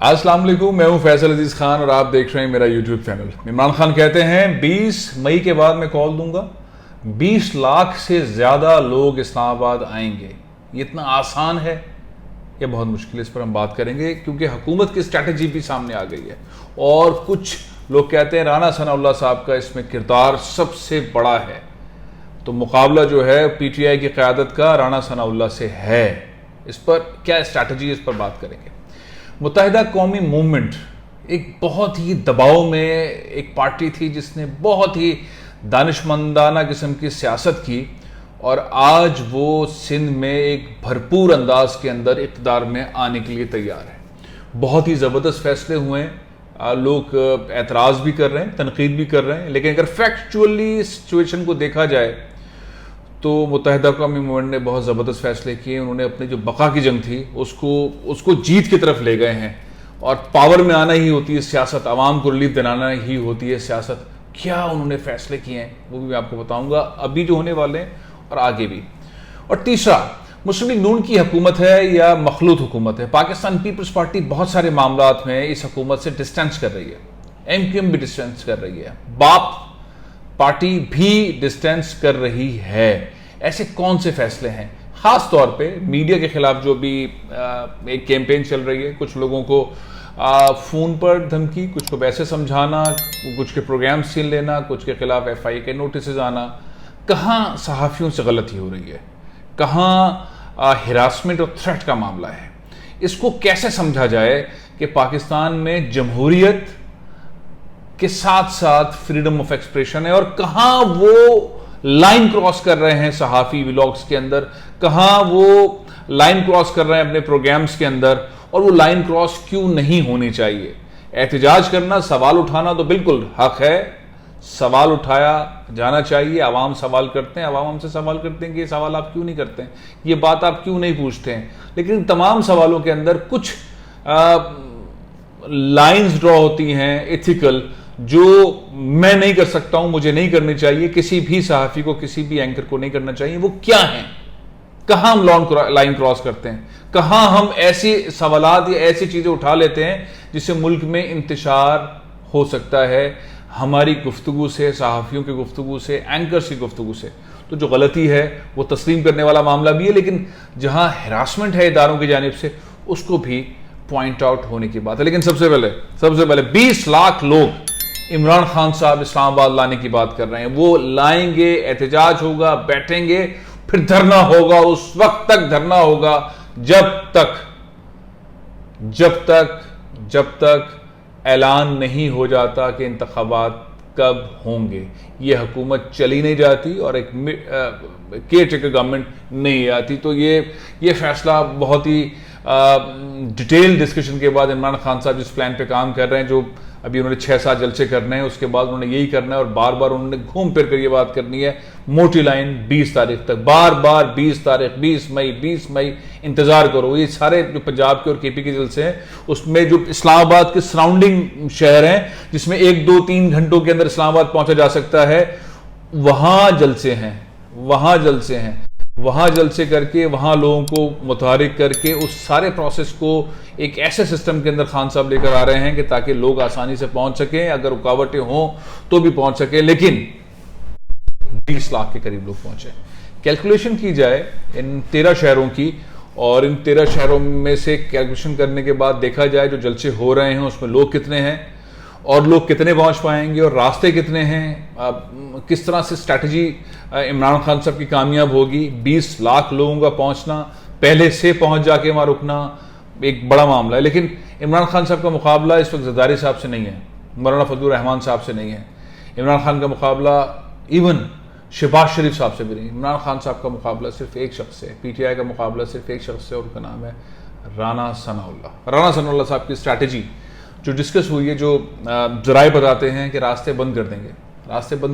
अस्सलाम वालेकुम, मैं हूं फैसल अजीज खान और आप देख रहे हैं मेरा यूट्यूब चैनल। इमरान खान कहते हैं 20 मई के बाद मैं कॉल दूंगा, 20 लाख से ज़्यादा लोग इस्लामाबाद आएंगे। ये इतना आसान है या बहुत मुश्किल है, इस पर हम बात करेंगे क्योंकि हुकूमत की स्ट्रैटेजी भी सामने आ गई है। और कुछ लोग कहते हैं राना सनाउल्लाह साहब का इसमें किरदार सबसे बड़ा है। तो मुकाबला जो है पीटीआई की क़यादत का राना सनाउल्लाह से है। इस पर क्या स्ट्रैटेजी है, इस पर बात करेंगे। मुत्तहिदा कौमी मूवमेंट एक बहुत ही दबाव में एक पार्टी थी जिसने बहुत ही दानिशमंदाना किस्म की सियासत की और आज वो सिंध में एक भरपूर अंदाज के अंदर इक़्तिदार में आने के लिए तैयार है। बहुत ही ज़बरदस्त फैसले हुए हैं, लोग एतराज़ भी कर रहे हैं, तनकीद भी कर रहे हैं, लेकिन अगर फैक्चुअली सिचुएशन को देखा जाए तो मुत्तहिदा कौमी मूवमेंट ने बहुत ज़बरदस्त फैसले किए। उन्होंने अपनी जो बका की जंग थी उसको जीत की तरफ ले गए हैं। और पावर में आना ही होती है सियासत, आवाम को रिलीफ दिलाना ही होती है सियासत। क्या उन्होंने फैसले किए हैं वो भी मैं आपको बताऊंगा, अभी जो होने वाले हैं और आगे भी। और तीसरा, मुस्लिम लीग नून की हुकूमत है या मखलूत हुकूमत है। पाकिस्तान पीपल्स पार्टी बहुत सारे मामलात में इस हुकूमत से डिस्टेंस कर रही है, एमक्यूएम भी डिस्टेंस कर रही है, बाप पार्टी भी डिस्टेंस कर रही है। ऐसे कौन से फैसले हैं? खास तौर पे मीडिया के खिलाफ जो भी एक कैंपेन चल रही है, कुछ लोगों को फोन पर धमकी, कुछ को वैसे समझाना, कुछ के प्रोग्राम छीन लेना, कुछ के खिलाफ एफआईए के नोटिस आना। कहाँ सहाफ़ियों से गलती हो रही है, कहाँ हिरासमेंट और थ्रेट का मामला है। इसको कैसे समझा जाए कि पाकिस्तान में जमहूरियत के साथ साथ फ्रीडम ऑफ एक्सप्रेशन है और कहां वो लाइन क्रॉस कर रहे हैं सहाफ़ी व्लॉग्स के अंदर, कहां वो लाइन क्रॉस कर रहे हैं अपने प्रोग्राम्स के अंदर, और वो लाइन क्रॉस क्यों नहीं होनी चाहिए। एहतजाज करना, सवाल उठाना तो बिल्कुल हक है, सवाल उठाया जाना चाहिए। आवाम सवाल करते हैं, आवाम हमसे सवाल करते हैं कि ये सवाल आप क्यों नहीं करते हैं, ये बात आप क्यों नहीं पूछते हैं। लेकिन तमाम सवालों के अंदर कुछ लाइंस ड्रॉ होती हैं एथिकल, जो मैं नहीं कर सकता हूं, मुझे नहीं करनी चाहिए, किसी भी सहाफ़ी को, किसी भी एंकर को नहीं करना चाहिए। वो क्या है? कहां हम लाइन क्रॉस करते हैं, कहां हम ऐसी सवालात या ऐसी चीजें उठा लेते हैं जिससे मुल्क में इंतशार हो सकता है हमारी गुफ्तगू से, सहाफ़ियों की गुफ्तगू से, एंकर्स की गुफ्तगू से। तो जो गलती है वो तस्लीम करने वाला मामला भी है, लेकिन जहां हिरासमेंट है इदारों की जानिब से उसको भी पॉइंट आउट होने की बात है। लेकिन सबसे पहले 20 लाख लोग इमरान खान साहब इस्लामाबाद लाने की बात कर रहे हैं। वो लाएंगे, एहतजाज होगा, बैठेंगे, फिर धरना होगा। उस वक्त तक धरना होगा जब तक ऐलान नहीं हो जाता कि इंतखाबात कब होंगे। ये हुकूमत चली नहीं जाती और एक केयर टेकर गवर्नमेंट नहीं आती। तो ये फैसला बहुत ही डिटेल डिस्कशन के बाद इमरान खान साहब जिस प्लान पे काम कर रहे हैं, जो अभी उन्होंने 6-7 जलसे करने हैं, उसके बाद उन्होंने यही करना है और बार बार उन्होंने घूम फिर कर ये बात करनी है। मोटी लाइन 20 तारीख तक, बार बार 20 तारीख, 20 मई इंतजार करो। ये सारे जो पंजाब के और केपी के जलसे हैं, उसमें जो इस्लामाबाद के सराउंडिंग शहर हैं जिसमें 1-2-3 घंटों के अंदर इस्लामाबाद पहुंचा जा सकता है, वहां जलसे हैं। वहां जलसे करके, वहां लोगों को मुतहरिक करके उस सारे प्रोसेस को एक ऐसे सिस्टम के अंदर खान साहब लेकर आ रहे हैं कि ताकि लोग आसानी से पहुंच सकें, अगर रुकावटें हों तो भी पहुंच सकें। लेकिन 20 लाख के करीब लोग पहुंचे। कैलकुलेशन की जाए इन 13 शहरों की, और इन 13 शहरों में से कैलकुलेशन करने के बाद देखा जाए जो जलसे हो रहे हैं उसमें लोग कितने हैं और लोग कितने पहुंच पाएंगे और रास्ते कितने हैं, किस तरह से स्ट्रैटेजी इमरान खान साहब की कामयाब होगी। 20 लाख लोगों का पहुंचना, पहले से पहुंच जाके वहां रुकना एक बड़ा मामला है। लेकिन इमरान खान साहब का मुकाबला इस वक्त ज़रदारी साहब से नहीं है, मौलाना फजलुर रहमान साहब से नहीं है। इमरान खान का मुकाबला इवन शहबाज शरीफ साहब से भी नहीं। इमरान खान साहब का मुकाबला सिर्फ एक शख्स से, पीटीआई का मुकाबला सिर्फ एक शख्स से, और उनका नाम है राना सनाउल्लाह साहब की स्ट्रैटेजी जो डिस्कस हुई है, जो जराए बताते हैं कि रास्ते बंद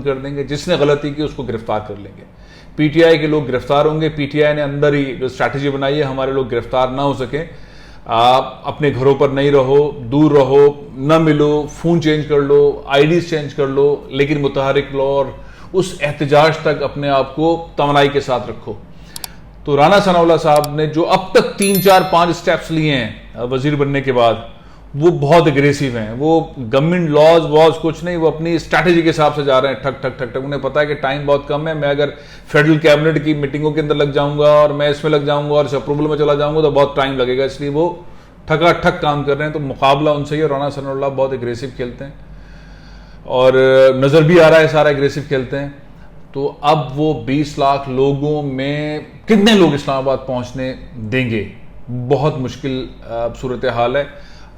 कर देंगे, जिसने गलती की उसको गिरफ्तार कर लेंगे। पीटीआई के लोग गिरफ्तार होंगे। पीटीआई ने अंदर ही जो स्ट्रैटेजी बनाई है, हमारे लोग गिरफ्तार ना हो सके, अपने घरों पर नहीं रहो, दूर रहो, न मिलो, फ़ोन चेंज कर लो, आईडीज चेंज कर लो, लेकिन मुतहरिक लो और उस एहतजाज तक अपने आप को तमन्नाई के साथ रखो। तो राना सनाउल्लाह साहब ने जो अब तक 3, 4, 5 स्टेप्स लिए हैं वजीर बनने के बाद, वो बहुत एग्रेसिव हैं, वो गवर्नमेंट लॉज वॉज कुछ नहीं, वो अपनी स्ट्रैटेजी के हिसाब से जा रहे हैं, ठक ठक ठक ठक। उन्हें पता है कि टाइम बहुत कम है, मैं अगर फेडरल कैबिनेट की मीटिंगों के अंदर लग जाऊंगा और मैं इसमें लग जाऊंगा और इस अप्रूवल में चला जाऊंगा तो बहुत टाइम लगेगा, इसलिए वो ठका ठक काम कर रहे हैं। तो मुकाबला उनसे ही, और राणा सनाउल्लाह बहुत एग्रेसिव खेलते हैं और नज़र भी आ रहा है सारा एग्रेसिव खेलते हैं। तो अब वो 20 लाख लोगों में कितने लोग इस्लामाबाद पहुंचने देंगे, बहुत मुश्किल सूरत हाल है।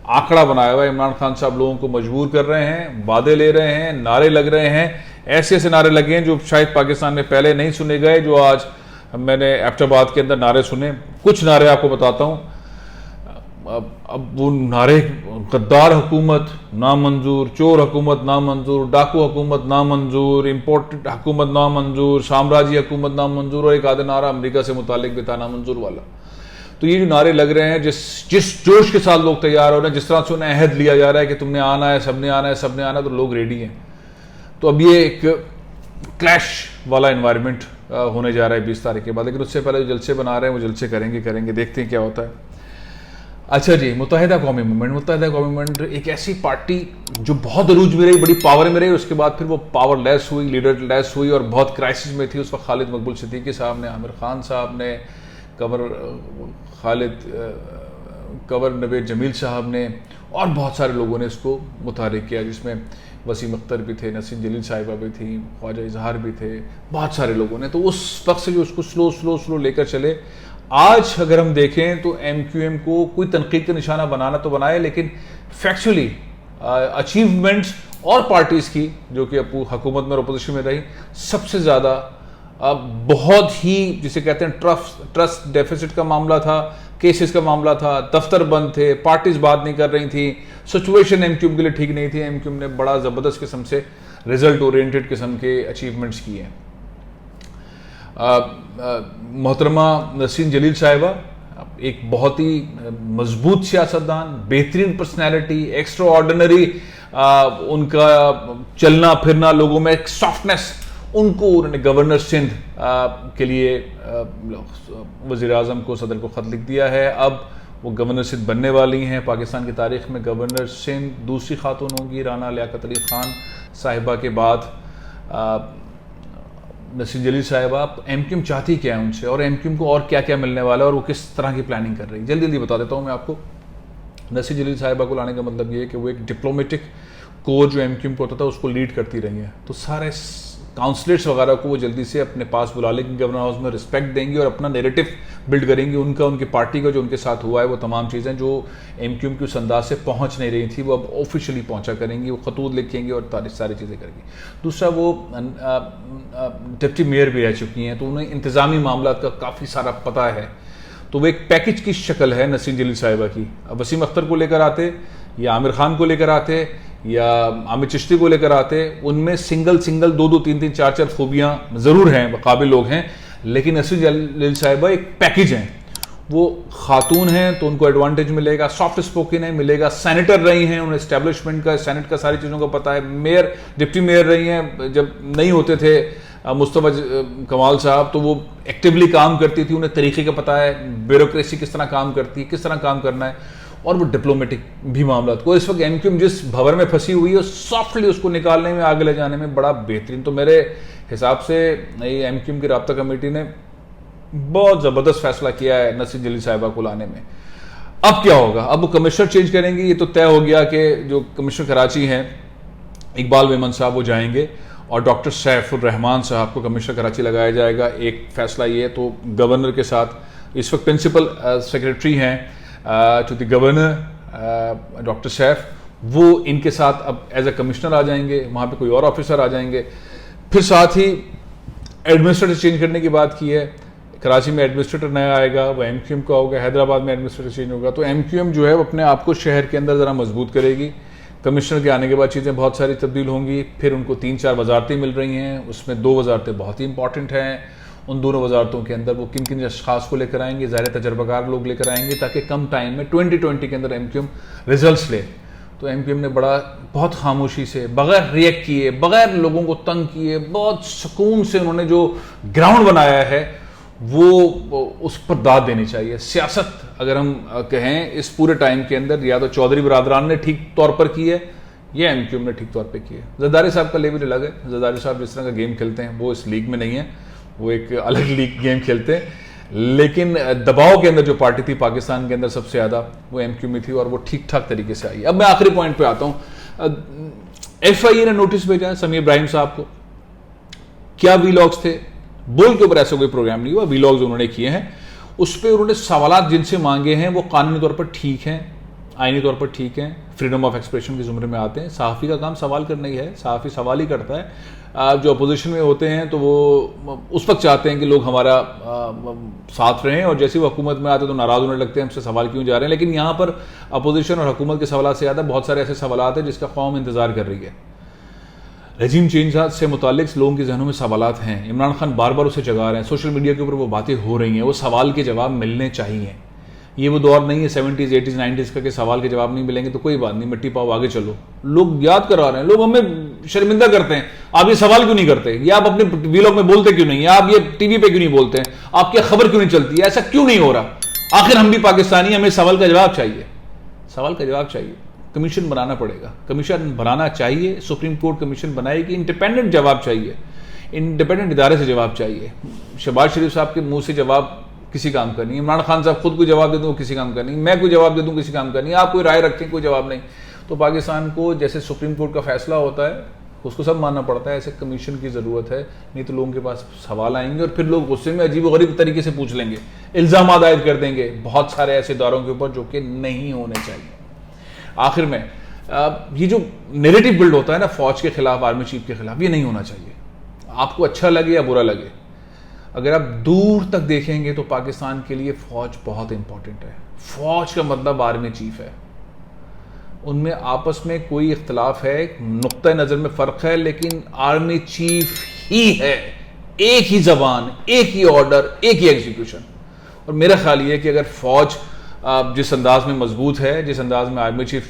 आंकड़ा बनाया हुआ है, इमरान खान साहब लोगों को मजबूर कर रहे हैं, वादे ले रहे हैं, नारे लग रहे हैं, ऐसे ऐसे नारे लगे हैं जो शायद पाकिस्तान में पहले नहीं सुने गए, जो आज मैंने एबटाबाद के अंदर नारे सुने। कुछ नारे आपको बताता हूँ। अब वो नारे, गद्दार हुकूमत नामंजूर, चोर हुकूमत नामंजूर, डाकू हुकूमत नामंजूर, इम्पोर्टेड हुकूमत नामंजूर, साम्राज्य हुकूमत नामंजूर, और एक आधा नारा अमेरिका से मुतालिक भी था नामंजूर वाला। तो ये जो नारे लग रहे हैं, जिस जोश के साथ लोग तैयार हो रहे हैं, जिस तरह से उन्हें अहद लिया जा रहा है कि तुमने आना है, सबने आना है, सबने आना है, तो लोग रेडी हैं। तो अब ये एक क्लैश वाला इन्वायरमेंट होने जा रहा है 20 तारीख के बाद। लेकिन उससे पहले जो जलसे बना रहे हैं वो जलसे करेंगे, देखते हैं क्या होता है। अच्छा जी, मुत्तहिदा कौमी मूवमेंट एक ऐसी पार्टी जो बहुत अरूज में रही, बड़ी पावर में रही, उसके बाद फिर वो पावरलेस हुई, लीडरलेस हुई और बहुत क्राइसिस में थी। उस वक्त खालिद मकबूल सिद्दीकी साहब ने, आमिर खान साहब ने, कंवर नवेद जमील साहब ने और बहुत सारे लोगों ने इसको मुतहरिक किया, जिसमें वसीम अख्तर भी थे, नसीन जलील साहिबा भी थी, ख्वाजा इजहार भी थे, बहुत सारे लोगों ने। तो उस वक्त से जो उसको स्लो लेकर चले, आज अगर हम देखें तो MQM को कोई तनकीद का निशाना बनाना तो बनाए, लेकिन फैक्चुअली अचीवमेंट्स और पार्टीज़ की जो कि हुकूमत में और अपोजिशन में रही, सबसे ज़्यादा बहुत ही जिसे कहते हैं ट्रस्ट डेफिसिट का मामला था, केसेस का मामला था, दफ्तर बंद थे, पार्टीज बात नहीं कर रही थी, सिचुएशन MQM के लिए ठीक नहीं थी। MQM ने बड़ा ज़बरदस्त किस्म से रिजल्ट ओरिएंटेड किस्म के अचीवमेंट्स किए हैं। मोहतरमा नसीन जलील साहिबा एक बहुत ही मजबूत सियासतदान, बेहतरीन पर्सनैलिटी, एक्स्ट्रा ऑर्डिनरी उनका चलना फिरना, लोगों में एक सॉफ्टनेस, उनको उन्होंने गवर्नर सिंध के लिए वज़ीर आज़म को, सदर को ख़त लिख दिया है। अब वो गवर्नर सिंध बनने वाली हैं। पाकिस्तान की तारीख़ में गवर्नर सिंध दूसरी खातून होंगी, राना लियाकत अली ख़ान साहिबा के बाद। नसीन जलील साहिबा, MQM चाहती क्या है उनसे, और MQM को और क्या क्या मिलने वाला है, और वो किस तरह की प्लानिंग कर रही है, जल्दी जल्दी बता देता हूँ मैं आपको। नसीन जलील साहिबा को लाने का मतलब ये है कि वो एक डिप्लोमेटिक कोर जो MQM को होता था उसको लीड करती रही है। तो सारे काउंसलर्स वगैरह को वो जल्दी से अपने पास बुला लेंगे, गवर्नर हाउस में रिस्पेक्ट देंगे और अपना नैरेटिव बिल्ड करेंगे उनका, उनकी पार्टी का जो उनके साथ हुआ है, वो तमाम चीज़ें जो MQM की उस अंदाज से पहुंच नहीं रही थी वो अब ऑफिशियली पहुंचा करेंगी, वो खतूत लिखेंगे और सारी चीज़ें करेंगी। दूसरा, वो डिप्टी मेयर भी रह चुकी हैं, तो उन्हें इंतज़ामी मामला का काफ़ी सारा पता है। तो वो एक पैकेज की शक्ल है नसीन जलील साहिबा की। अब वसीम अख्तर को लेकर आते, या आमिर खान को लेकर आते, या आमिर चिश्ती को लेकर आते, उनमें सिंगल दो 3 4 खूबियाँ ज़रूर हैं, काबिल लोग हैं, लेकिन नसीन जलील साहिबा एक पैकेज हैं। वो खातून हैं तो उनको एडवांटेज मिलेगा, सॉफ्ट स्पोकन है मिलेगा, सेनेटर रही हैं, उन्हें इस्टेब्लिशमेंट का, सेनेट का सारी चीज़ों का पता है, मेयर डिप्टी मेयर रही हैं, जब नहीं होते थे मुस्तफा कमाल साहब तो वो एक्टिवली काम करती थी, उन्हें तरीके का पता है, ब्यूरोक्रेसी किस तरह काम करती है, किस तरह काम करना है, और वो डिप्लोमेटिक भी मामला को इस वक्त MQM जिस भंवर में फंसी हुई है सॉफ्टली उसको निकालने में, आगे ले जाने में बड़ा बेहतरीन। तो मेरे हिसाब से नई MQM की राब्ता कमेटी ने बहुत ज़बरदस्त फैसला किया है नसीन जलील साहिबा को लाने में। अब क्या होगा, अब वो कमिश्नर चेंज करेंगे, ये तो तय हो गया कि जो कमिश्नर कराची हैं इकबाल मेमन साहब वो जाएंगे और डॉक्टर सैफुर रहमान साहब को कमिश्नर कराची लगाया जाएगा। एक फैसला ये है। तो गवर्नर के साथ इस वक्त प्रिंसिपल सेक्रेटरी हैं to the governor doctor Saif, वो इनके साथ अब एज ए कमिश्नर आ जाएंगे, वहाँ पे कोई और ऑफिसर आ जाएंगे। फिर साथ ही एडमिनिस्ट्रेटर चेंज करने की बात की है, कराची में एडमिनिस्ट्रेटर नया आएगा, वो MQM का होगा, हैदराबाद में एडमिनिस्ट्रेटर चेंज होगा। तो MQM जो है वो अपने आप को शहर के अंदर ज़रा मजबूत करेगी। कमिश्नर के आने के बाद चीज़ें बहुत सारी तब्दील होंगी। फिर उनको 3-4 वजारतें मिल रही हैं, उसमें 2 वजारतें बहुत ही इंपॉर्टेंट हैं। उन दोनों वजारतों के अंदर वो किन किन अशखास को लेकर आएंगे, ज़ाहिर तजर्बाकार लोग लेकर आएंगे, ताकि कम टाइम में 2020 के अंदर MQM रिजल्ट्स ले। तो MQM ने बहुत खामोशी से, बगैर रिएक्ट किए, बगैर लोगों को तंग किए, बहुत सुकून से उन्होंने जो ग्राउंड बनाया है वो उस पर दाद देनी चाहिए। सियासत अगर हम कहें इस पूरे टाइम के अंदर या तो चौधरी बरादरान ने ठीक तौर पर की है या एमक्यूएम ने ठीक तौर पे की है। जरदारी साहब का लेवल अलग है। जरदारी साहब जिस तरह का गेम खेलते हैं वो इस लीग में नहीं है, वो एक अलग लीग गेम खेलते हैं, लेकिन दबाव के अंदर जो पार्टी थी पाकिस्तान के अंदर सबसे ज़्यादा वो एमक्यू में थी और वो ठीक ठाक तरीके से आई। अब मैं आखिरी पॉइंट पे आता हूँ। FIA ने नोटिस भेजा है समीर इब्राहिम साहब को। क्या वीलॉग्स थे, बुल के ऊपर ऐसा कोई प्रोग्राम नहीं हुआ, वीलॉग्स उन्होंने किए हैं, उस पर उन्होंने सवालात जिनसे मांगे हैं वो कानूनी तौर पर ठीक हैं, आईनी तौर पर ठीक हैं, फ्रीडम ऑफ एक्सप्रेशन के जुमरे में आते हैं। सहाफ़ी का काम सवाल करना ही है, सहाफ़ी सवाल ही करता है। जो अपोजिशन में होते हैं तो वो उस वक्त चाहते हैं कि लोग हमारा साथ रहें, और जैसे वो हुकूमत में आते तो नाराज़ होने लगते हैं, हमसे सवाल क्यों जा रहे हैं। लेकिन यहाँ पर अपोजिशन और हुकूमत के सवाल से ज़्यादा बहुत सारे ऐसे सवाल हैं जिसका कौम इंतज़ार कर रही है। रजीम चेंज से मुतालिक लोगों के जहनों में सवालात हैं, इमरान खान बार बार उसे जगा रहे हैं, सोशल मीडिया के ऊपर वो बातें हो रही हैं, वो सवाल के जवाब मिलने चाहिए। ये वो दौर नहीं है 70s 80s 90s का कि सवाल के जवाब नहीं मिलेंगे तो कोई बात नहीं, मिट्टी पाओ आगे चलो। लोग याद करा रहे हैं, लोग हमें शर्मिंदा करते हैं, आप ये सवाल क्यों नहीं करते, या आप अपने वीलॉग में बोलते क्यों नहीं, या आप ये टीवी पे क्यों नहीं बोलते हैं, आपकी खबर क्यों नहीं चलती है, ऐसा क्यों नहीं हो रहा। आखिर हम भी पाकिस्तानी, हमें सवाल का जवाब चाहिए, सवाल का जवाब चाहिए। कमीशन बनाना पड़ेगा, कमीशन बनाना चाहिए, सुप्रीम कोर्ट कमीशन बनाएगी, इंडिपेंडेंट जवाब चाहिए, इंडिपेंडेंट इदारे से जवाब चाहिए। शहबाज शरीफ साहब के मुंह से जवाब किसी काम का नहीं, इमरान खान साहब खुद कोई जवाब दे दूँ किसी काम का नहीं, मैं कोई जवाब दे दूँ किसी काम का नहीं, आप कोई राय रखें कोई जवाब नहीं। तो पाकिस्तान को जैसे सुप्रीम कोर्ट का फैसला होता है उसको सब मानना पड़ता है, ऐसे कमीशन की ज़रूरत है, नहीं तो लोगों के पास सवाल आएंगे और फिर लोग गुस्से में अजीब गरीब तरीके से पूछ लेंगे, इल्ज़ाम आयद कर देंगे बहुत सारे ऐसे इदारों के ऊपर जो कि नहीं होने चाहिए। आखिर में ये जो नैरेटिव बिल्ड होता है ना फौज के खिलाफ, आर्मी चीफ के खिलाफ, ये नहीं होना चाहिए। आपको अच्छा लगे या बुरा लगे, अगर आप दूर तक देखेंगे तो पाकिस्तान के लिए फौज बहुत इंपॉर्टेंट है। फौज का मतलब आर्मी चीफ है, उनमें आपस में कोई इख्तलाफ है, नुक्ता नज़र में फ़र्क है, लेकिन आर्मी चीफ ही है, एक ही ज़बान, एक ही ऑर्डर, एक ही एग्जीक्यूशन। और मेरा ख्याल ये है कि अगर फौज जिस अंदाज में मजबूत है, जिस अंदाज में आर्मी चीफ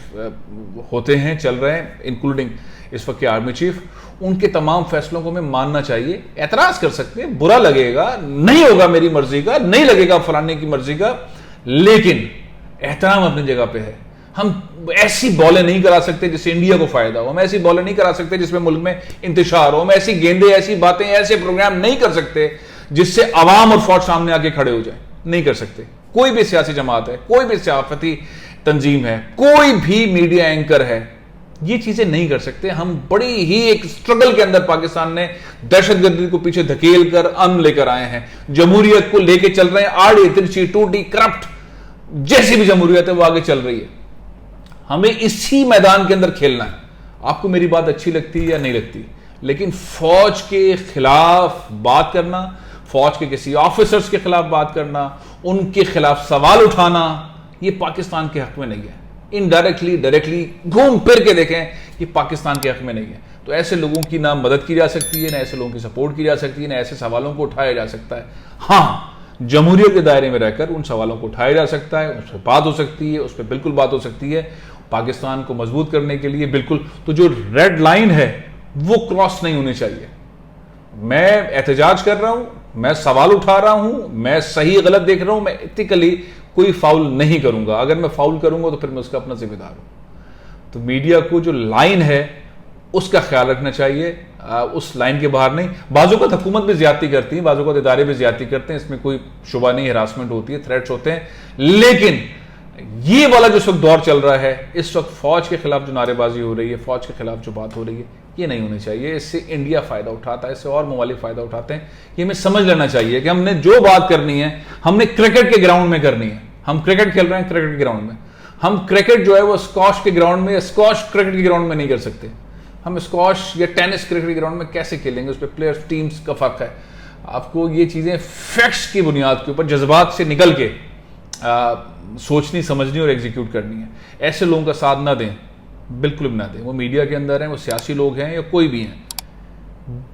होते हैं, चल रहे हैं, इंक्लूडिंग इस वक्त के आर्मी चीफ, उनके तमाम फैसलों को हमें मानना चाहिए। एतराज कर सकते हैं, बुरा लगेगा, नहीं होगा मेरी मर्जी का, नहीं लगेगा फलाने की मर्जी का, लेकिन एहतराम अपनी जगह पे है। हम ऐसी बॉलें नहीं करा सकते जिससे इंडिया को फायदा हो, हम ऐसी बॉलें नहीं करा सकते जिसमें मुल्क में इंतशार हो, हम ऐसी गेंदे, ऐसी बातें, ऐसे प्रोग्राम नहीं कर सकते जिससे अवाम और फौज सामने आके खड़े हो जाए, नहीं कर सकते। कोई भी सियासी जमात है, कोई भी सहाफती तंजीम है, कोई भी मीडिया एंकर है, ये चीजें नहीं कर सकते। हम बड़ी ही एक स्ट्रगल के अंदर पाकिस्तान ने दहशतगर्दी को पीछे धकेल कर अमन लेकर आए हैं, जमहूरियत को लेकर चल रहे हैं, आड़ी तिरछी टूटी करप्ट जैसी भी जमहूरियत है वो आगे चल रही है। हमें इसी मैदान के अंदर खेलना है। आपको मेरी बात अच्छी लगती है या नहीं लगती, लेकिन फौज के खिलाफ बात करना, फौज के किसी ऑफिसर्स के खिलाफ बात करना, उनके खिलाफ सवाल उठाना, ये पाकिस्तान के हक में नहीं है। इनडायरेक्टली, डायरेक्टली घूम फिर के देखें, ये पाकिस्तान के हक में नहीं है। तो ऐसे लोगों की ना मदद की जा सकती है, ना ऐसे लोगों की सपोर्ट की जा सकती है, ना ऐसे सवालों को उठाया जा सकता है। हाँ, जमहूरियत के दायरे में रहकर उन सवालों को उठाया जा सकता है, उस पर बात हो सकती है, उस पर बिल्कुल बात हो सकती है, पाकिस्तान को मजबूत करने के लिए बिल्कुल। तो जो रेड लाइन है वो क्रॉस नहीं होनी चाहिए। मैं एहतजाज कर रहा हूं, मैं सवाल उठा रहा हूं, मैं सही गलत देख रहा हूं, मैं एथिकली कोई फाउल नहीं करूंगा। अगर मैं फाउल करूंगा तो फिर मैं उसका अपना जिम्मेदार हूं। तो मीडिया को जो लाइन है उसका ख्याल रखना चाहिए, उस लाइन के बाहर नहीं। बाजू का हुकूमत भी ज्यादती करती है, बाजू का इदारे भी ज्यादती करते हैं, इसमें कोई शुबा नहीं, हरासमेंट होती है, थ्रेट्स होते हैं, लेकिन ये वाला जो इस वक्त दौर चल रहा है, इस वक्त फौज के खिलाफ जो नारेबाजी हो रही है, फौज के खिलाफ जो बात हो रही है, ये नहीं होनी चाहिए। इससे इंडिया फायदा उठाता है, इससे और ममालिक फायदा उठाते हैं। ये हमें समझ लेना चाहिए कि हमने जो बात करनी है, हमने क्रिकेट के ग्राउंड में करनी है। हम क्रिकेट खेल रहे हैं क्रिकेट के ग्राउंड में, हम क्रिकेट जो है वो स्कॉश के ग्राउंड में, स्कॉश क्रिकेट के ग्राउंड में नहीं कर सकते। हम स्कॉश या टेनिस क्रिकेट के ग्राउंड में कैसे खेलेंगे, उस पर प्लेयर्स टीम्स का फर्क है। आपको ये चीज़ें फैक्ट्स की बुनियाद के ऊपर जज्बात से निकल के सोचनी, समझनी और एग्जीक्यूट करनी है। ऐसे लोगों का साथ ना दें, बिल्कुल भी ना दें। वो मीडिया के अंदर हैं, वो सियासी लोग हैं या कोई भी हैं,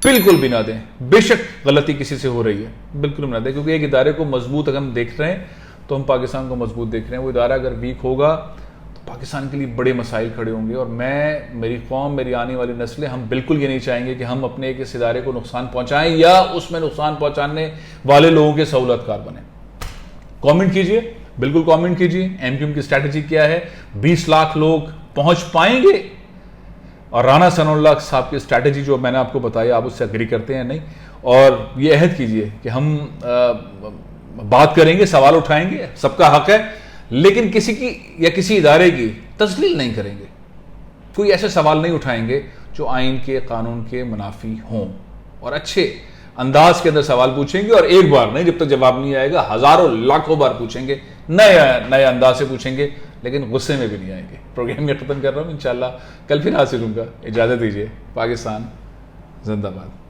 बिल्कुल भी ना दें। बेशक गलती किसी से हो रही है, बिल्कुल भी ना दें, क्योंकि एक इदारे को मजबूत अगर हम देख रहे हैं तो हम पाकिस्तान को मजबूत देख रहे हैं। वो इदारा अगर वीक होगा तो पाकिस्तान के लिए बड़े मसाइल खड़े होंगे। और मैं, मेरी कौम, मेरी आने वाली नस्लें, हम बिल्कुल ये नहीं चाहेंगे कि हम अपने एक इस इदारे को नुकसान पहुंचाएं या उसमें नुकसान पहुंचाने वाले लोगों के सहूलतकार बने। कमेंट कीजिए, बिल्कुल कमेंट कीजिए, एमक्यूएम की स्ट्रैटेजी क्या है, 20 लाख लोग पहुंच पाएंगे? और राना सनाउल्लाह साहब की स्ट्रैटेजी जो मैंने आपको बताया, आप उससे एग्री करते हैं नहीं? और ये अहद कीजिए कि हम बात करेंगे, सवाल उठाएंगे, सबका हक है, लेकिन किसी की या किसी इदारे की तस्लील नहीं करेंगे। कोई ऐसे सवाल नहीं उठाएंगे जो आइन के, कानून के मुनाफी हों, और अच्छे अंदाज के अंदर सवाल पूछेंगे। और एक बार नहीं, जब तक जवाब नहीं आएगा हजारों लाखों बार पूछेंगे, नए अंदाज से पूछेंगे, लेकिन गुस्से में भी नहीं आएंगे। प्रोग्राम में खत्म कर रहा हूँ, इंशाल्लाह कल फिर हाजिर होऊंगा। इजाज़त दीजिए। पाकिस्तान जिंदाबाद।